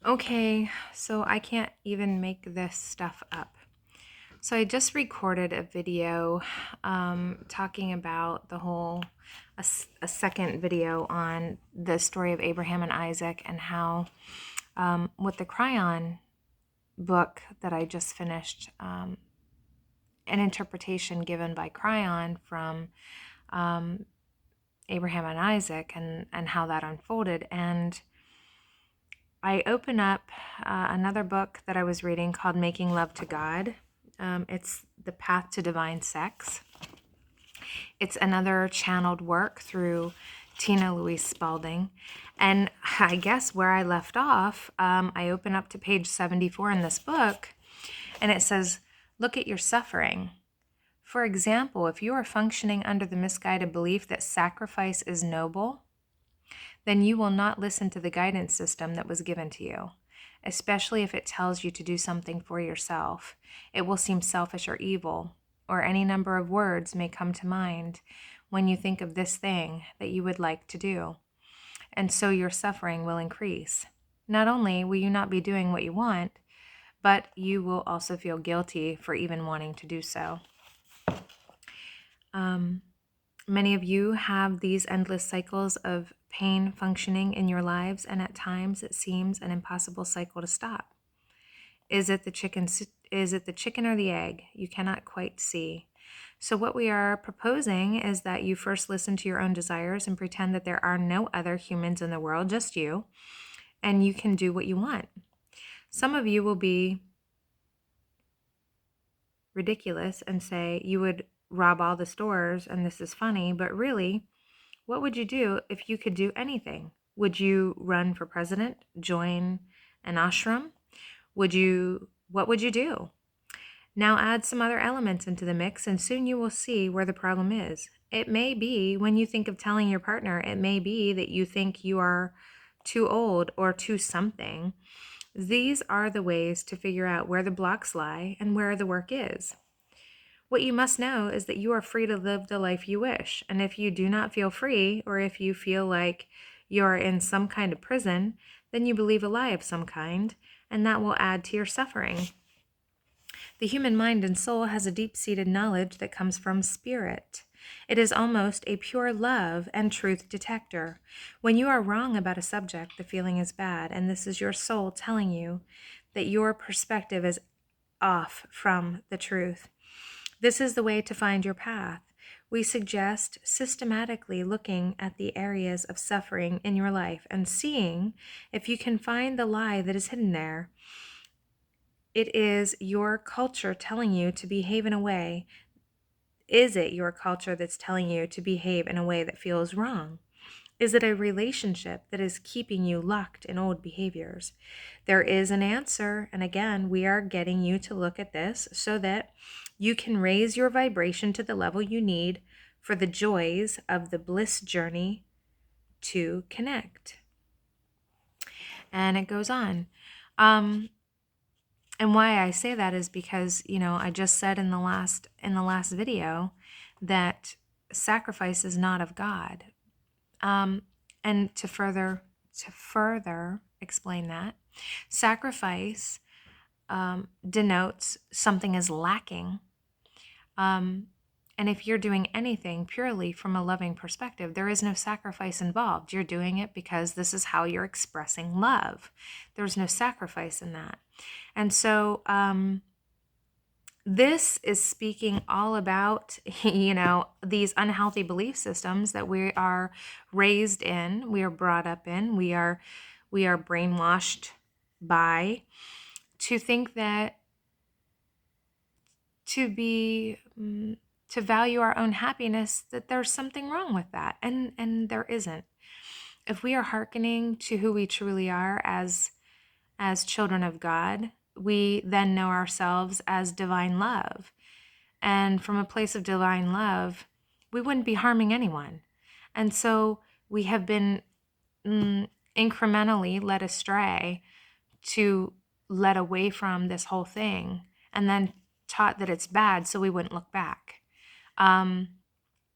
Okay, so I can't even make this stuff up. So I just recorded a video talking about a second video on the story of Abraham and Isaac and how, with the Cryon book that I just finished, an interpretation given by Cryon from um, Abraham and Isaac and how that unfolded. And I open up another book that I was reading called Making Love to God. It's The Path to Divine Sex. It's another channeled work through Tina Louise Spalding. And I guess where I left off, I open up to page 74 in this book, and it says, look at your suffering. For example, if you are functioning under the misguided belief that sacrifice is noble, then you will not listen to the guidance system that was given to you, especially if it tells you to do something for yourself. It will seem selfish or evil, or any number of words may come to mind when you think of this thing that you would like to do, and so your suffering will increase. Not only will you not be doing what you want, but you will also feel guilty for even wanting to do so. Many of you have these endless cycles of pain functioning in your lives, and at times it seems an impossible cycle to stop. Is it the chicken or the egg? You cannot quite see. So what we are proposing is that you first listen to your own desires and pretend that there are no other humans in the world, just you, and you can do what you want. Some of you will be ridiculous and say you would rob all the stores and this is funny, but really, what would you do if you could do anything? Would you run for president? Join an ashram? What would you do? Now add some other elements into the mix and soon you will see where the problem is. It may be when you think of telling your partner, it may be that you think you are too old or too something. These are the ways to figure out where the blocks lie and where the work is. What you must know is that you are free to live the life you wish. And if you do not feel free, or if you feel like you're in some kind of prison, then you believe a lie of some kind, and that will add to your suffering. The human mind and soul has a deep-seated knowledge that comes from spirit. It is almost a pure love and truth detector. When you are wrong about a subject, the feeling is bad, and this is your soul telling you that your perspective is off from the truth. This is the way to find your path. We suggest systematically looking at the areas of suffering in your life and seeing if you can find the lie that is hidden there. It is your culture telling you to behave in a way. Is it your culture that's telling you to behave in a way that feels wrong? Is it a relationship that is keeping you locked in old behaviors? There is an answer, and again, we are getting you to look at this so that you can raise your vibration to the level you need for the joys of the bliss journey to connect. And it goes on. And why I say that is because, I just said in the last video that sacrifice is not of God. And to further explain that, sacrifice denotes something is lacking. And if you're doing anything purely from a loving perspective, there is no sacrifice involved. You're doing it because this is how you're expressing love. There's no sacrifice in that. And so this is speaking all about, these unhealthy belief systems that we are raised in, we are brought up in, we are brainwashed by, to think that to value our own happiness, that there's something wrong with that, and there isn't. If we are hearkening to who we truly are as children of God, we then know ourselves as divine love. And from a place of divine love, we wouldn't be harming anyone. And so we have been incrementally led astray to led away from this whole thing, and then taught that it's bad so we wouldn't look back.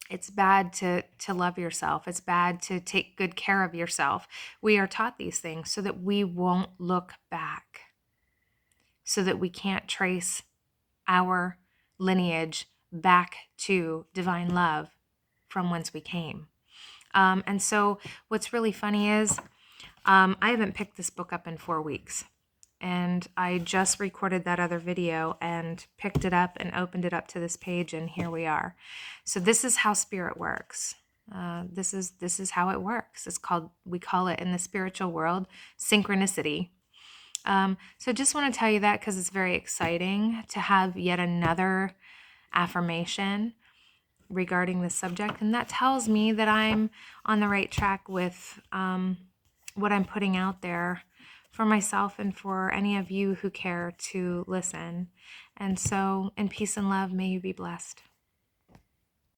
It's bad to love yourself. It's bad to take good care of yourself. We are taught these things so that we won't look back, so that we can't trace our lineage back to divine love from whence we came. And so what's really funny is I haven't picked this book up in 4 weeks. And I just recorded that other video and picked it up and opened it up to this page, and here we are. So this is how spirit works. This is how it works. We call it in the spiritual world synchronicity. So just want to tell you that because it's very exciting to have yet another affirmation regarding this subject, and that tells me that I'm on the right track with what I'm putting out there for myself and for any of you who care to listen. And so, in peace and love, may you be blessed.